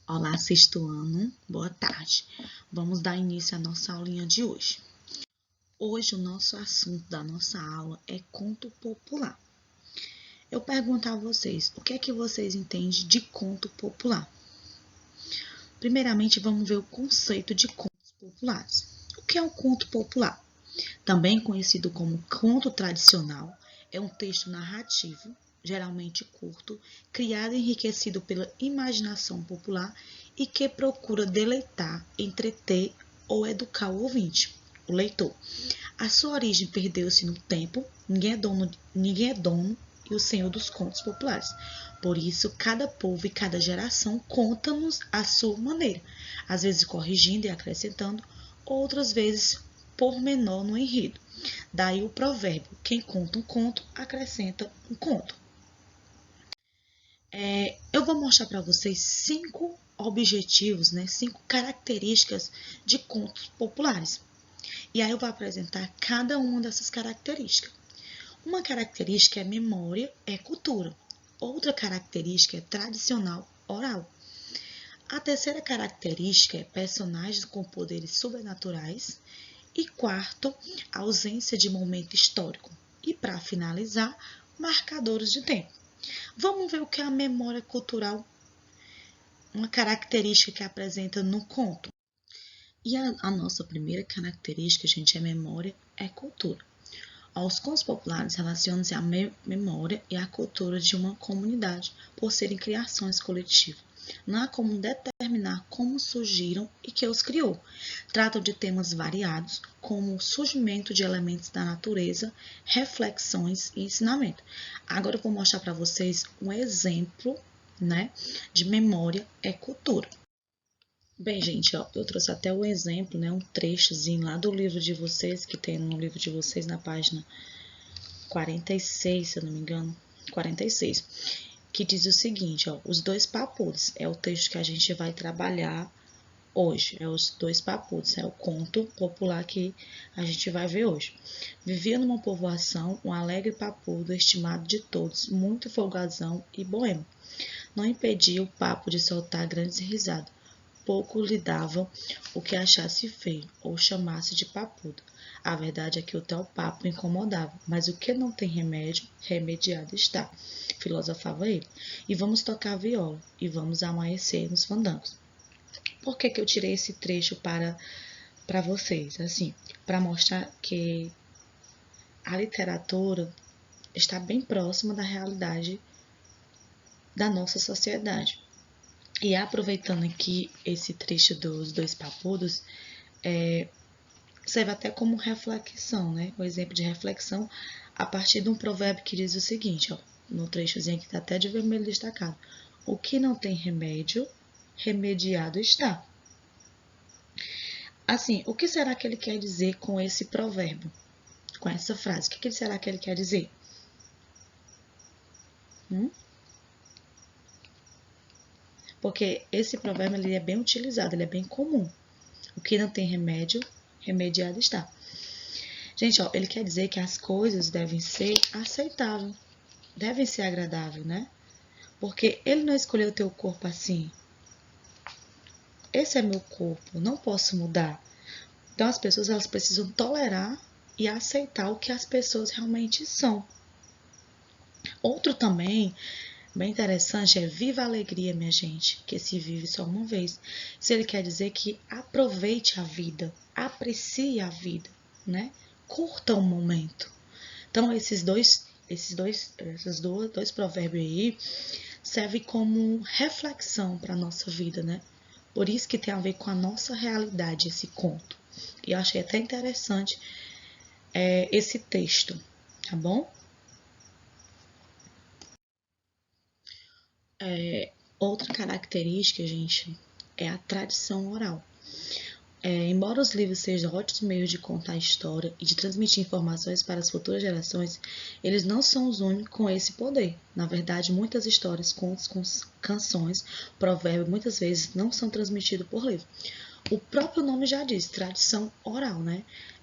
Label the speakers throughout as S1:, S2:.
S1: Olá, sexto ano, boa tarde. Vamos dar início à nossa aulinha de hoje. Hoje o nosso assunto da nossa aula é conto popular. Eu pergunto a vocês, o que é que vocês entendem de conto popular? Primeiramente, vamos ver o conceito de contos populares. O que é um conto popular? Também conhecido como conto tradicional, é um texto narrativo, geralmente curto, criado e enriquecido pela imaginação popular e que procura deleitar, entreter ou educar o ouvinte, o leitor. A sua origem perdeu-se no tempo, ninguém é dono e o senhor dos contos populares. Por isso, cada povo e cada geração conta-nos à sua maneira, às vezes corrigindo e acrescentando, outras vezes por menor no enredo. Daí o provérbio: quem conta um conto, acrescenta um conto. Eu vou mostrar para vocês 5 objetivos, 5 características de contos populares. E aí eu vou apresentar cada uma dessas características. Uma característica é memória, é cultura. Outra característica é tradicional, oral. A terceira característica é personagens com poderes sobrenaturais. E quarto, ausência de momento histórico. E para finalizar, marcadores de tempo. Vamos ver o que é a memória cultural, uma característica que apresenta no conto. E a nossa primeira característica, gente, é memória, é cultura. Os contos populares relacionam-se à memória e à cultura de uma comunidade, por serem criações coletivas. Não há como determinar como surgiram e que os criou. Tratam de temas variados, como o surgimento de elementos da natureza, reflexões e ensinamento. Agora eu vou mostrar para vocês um exemplo, de memória e cultura. Bem, gente, eu trouxe até o exemplo, um trechozinho lá do livro de vocês, que tem no livro de vocês na página 46, se eu não me engano, 46, que diz o seguinte, os dois papudos, é o texto que a gente vai trabalhar hoje, é os dois papudos, é o conto popular que a gente vai ver hoje. Vivia numa povoação um alegre papudo, estimado de todos, muito folgazão e boêmio. Não impedia o papo de soltar grandes risadas. Pouco lhe davam o que achasse feio ou chamasse de papudo. A verdade é que o tal papo incomodava, mas o que não tem remédio, remediado está, filosofava ele. E vamos tocar viola, e vamos amanhecer nos fandangos. Por que eu tirei esse trecho para vocês? Assim, para mostrar que a literatura está bem próxima da realidade da nossa sociedade. E aproveitando aqui esse trecho dos dois papudos, serve até como reflexão, o exemplo de reflexão a partir de um provérbio que diz o seguinte, no trechozinho que está até de vermelho destacado: o que não tem remédio, remediado está. Assim, o que será que ele quer dizer com esse provérbio, com essa frase? O que será que ele quer dizer? Porque esse provérbio ele é bem utilizado, ele é bem comum. O que não tem remédio, remediado está. Gente, ele quer dizer que as coisas devem ser aceitáveis, devem ser agradáveis, Porque ele não escolheu o teu corpo assim. Esse é meu corpo, não posso mudar. Então as pessoas elas precisam tolerar e aceitar o que as pessoas realmente são. Outro também bem interessante é viva a alegria, minha gente, que se vive só uma vez. Isso ele quer dizer que aproveite a vida, aprecie a vida, Curta o momento. Então esses dois provérbios aí servem como reflexão para a nossa vida, Por isso que tem a ver com a nossa realidade esse conto. E eu achei até interessante esse texto, tá bom? Outra característica, gente, é a tradição oral. Embora os livros sejam ótimos meios de contar a história e de transmitir informações para as futuras gerações, eles não são os únicos com esse poder. Na verdade, muitas histórias, contos, canções, provérbios, muitas vezes não são transmitidos por livro. O próprio nome já diz, tradição oral,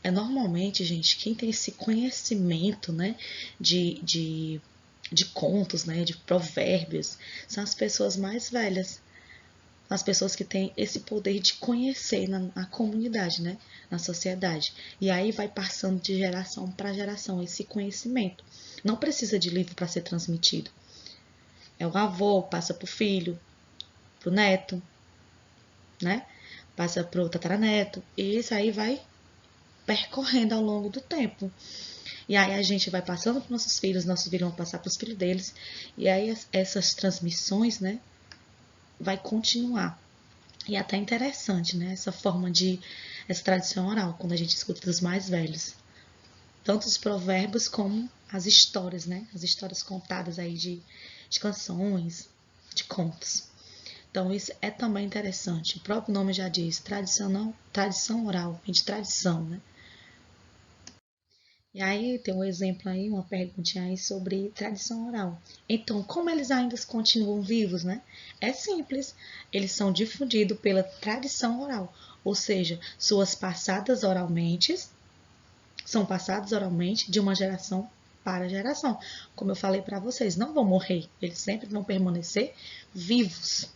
S1: É normalmente, gente, quem tem esse conhecimento, de contos, de provérbios, são as pessoas mais velhas. as pessoas que têm esse poder de conhecer na comunidade, né? Na sociedade. E aí vai passando de geração para geração esse conhecimento. Não precisa de livro para ser transmitido. É o avô, passa para o filho, para o neto, né? Passa para o tataraneto. E isso aí vai percorrendo ao longo do tempo. E aí a gente vai passando para nossos filhos vão passar para os filhos deles. E aí essas transmissões, né? Vai continuar. E é até interessante, né? Essa tradição oral, quando a gente escuta dos mais velhos. Tanto os provérbios como as histórias, né? As histórias contadas aí de canções, de contos. Então, isso é também interessante. O próprio nome já diz, tradição oral, vem de tradição, né? E aí tem um exemplo aí, uma perguntinha aí sobre tradição oral. Então, como eles ainda continuam vivos, né? É simples, eles são difundidos pela tradição oral, ou seja, são passadas oralmente de uma geração para geração. Como eu falei para vocês, não vão morrer, eles sempre vão permanecer vivos.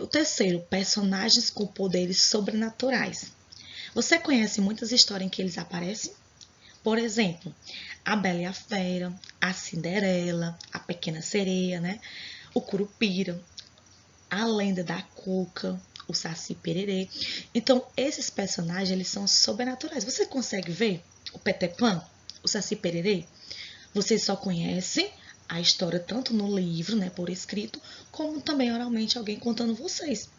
S1: O terceiro, personagens com poderes sobrenaturais. Você conhece muitas histórias em que eles aparecem? Por exemplo, a Bela e a Fera, a Cinderela, a Pequena Sereia, né? O Curupira, a Lenda da Cuca, o Saci Pererê. Então, esses personagens, eles são sobrenaturais. Você consegue ver o Peter Pan, o Saci Pererê? Vocês só conhecem a história tanto no livro, né, por escrito, como também oralmente alguém contando vocês.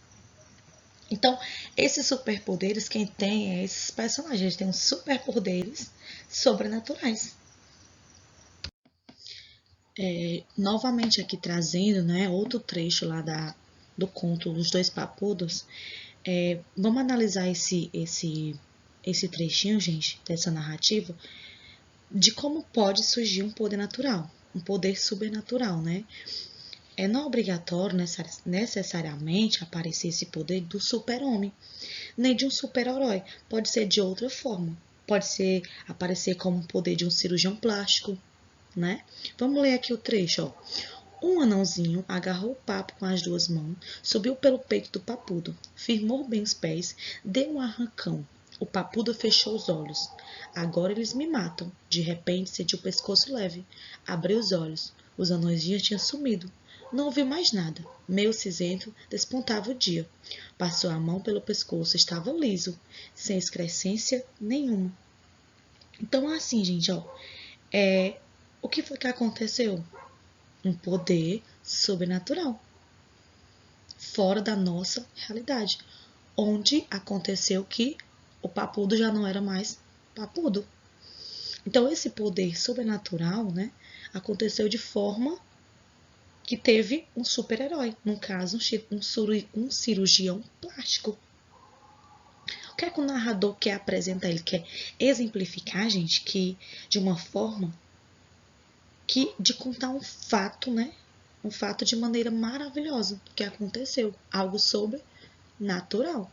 S1: Então, esses superpoderes, quem tem é esses personagens. Eles têm uns superpoderes sobrenaturais. Novamente aqui trazendo, né, outro trecho lá do conto Os Dois Papudos. Vamos analisar esse trechinho, gente, dessa narrativa, de como pode surgir um poder natural, um poder sobrenatural, né? Não é obrigatório necessariamente aparecer esse poder do super-homem, nem de um super-herói. Pode ser de outra forma. Pode ser aparecer como um poder de um cirurgião plástico, né? Vamos ler aqui o trecho, ó. Um anãozinho agarrou o papo com as duas mãos, subiu pelo peito do papudo, firmou bem os pés, deu um arrancão. O papudo fechou os olhos. Agora eles me matam. De repente sentiu o pescoço leve. Abriu os olhos. Os anõezinhos tinham sumido. Não ouviu mais nada. Meio cinzento, despontava o dia. Passou a mão pelo pescoço, estava liso, sem excrescência nenhuma. Então, assim, gente, ó, o que foi que aconteceu? Um poder sobrenatural, fora da nossa realidade, onde aconteceu que o papudo já não era mais papudo. Então, esse poder sobrenatural, né, aconteceu de forma que teve um super-herói, no caso, um cirurgião plástico. O que é que o narrador quer apresentar? Ele quer exemplificar, gente, que de uma forma de contar um fato, né? Um fato de maneira maravilhosa que aconteceu, algo sobrenatural.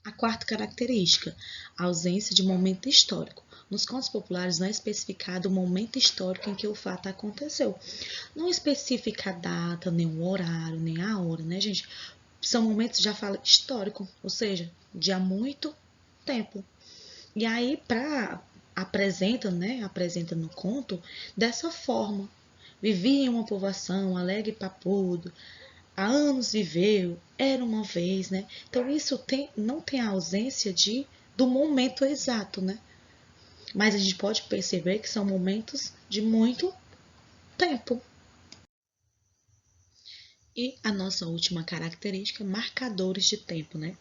S1: A quarta característica, a ausência de momento histórico. Nos contos populares não é especificado o momento histórico em que o fato aconteceu. Não especifica a data, nem o horário, nem a hora, né, gente? São momentos, já fala, histórico, ou seja, de há muito tempo. E aí, apresenta no conto dessa forma. Vivia em uma povoação alegre e papudo, há anos viveu, era uma vez, né? Então, isso não tem a ausência do momento exato, né? Mas a gente pode perceber que são momentos de muito tempo. E a nossa última característica, marcadores de tempo, né?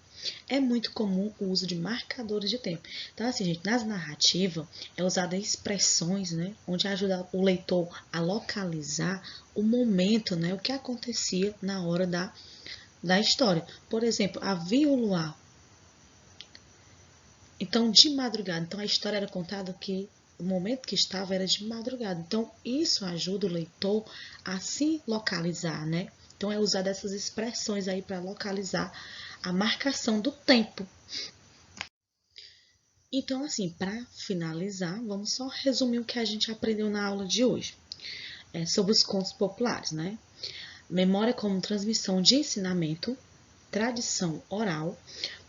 S1: É muito comum o uso de marcadores de tempo. Então, assim, gente, nas narrativas é usada expressões, né? Onde ajuda o leitor a localizar o momento, né? O que acontecia na hora da história. Por exemplo, havia o luar. Então, de madrugada. Então, a história era contada que o momento que estava era de madrugada. Então, isso ajuda o leitor a se localizar, né? Então, é usar essas expressões aí para localizar a marcação do tempo. Então, assim, para finalizar, vamos só resumir o que a gente aprendeu na aula de hoje. Sobre os contos populares, né? Memória como transmissão de ensinamento, tradição oral,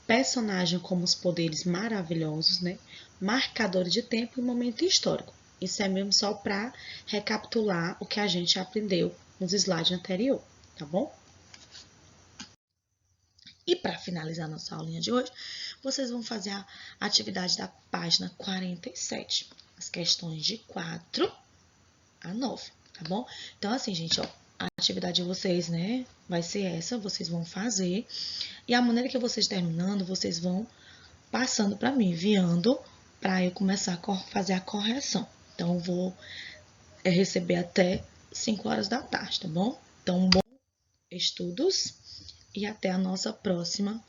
S1: personagem como os poderes maravilhosos, né? Marcador de tempo e momento histórico. Isso é mesmo só para recapitular o que a gente aprendeu nos slides anterior, tá bom? E para finalizar nossa aulinha de hoje, vocês vão fazer a atividade da página 47, as questões de 4 a 9, tá bom? Então, assim, gente, ó, a atividade de vocês, né, vai ser essa, vocês vão fazer. E a maneira que vocês terminando, vocês vão passando para mim, enviando para eu começar a fazer a correção. Então, eu vou receber até 5 horas da tarde, tá bom? Então, bom estudos e até a nossa próxima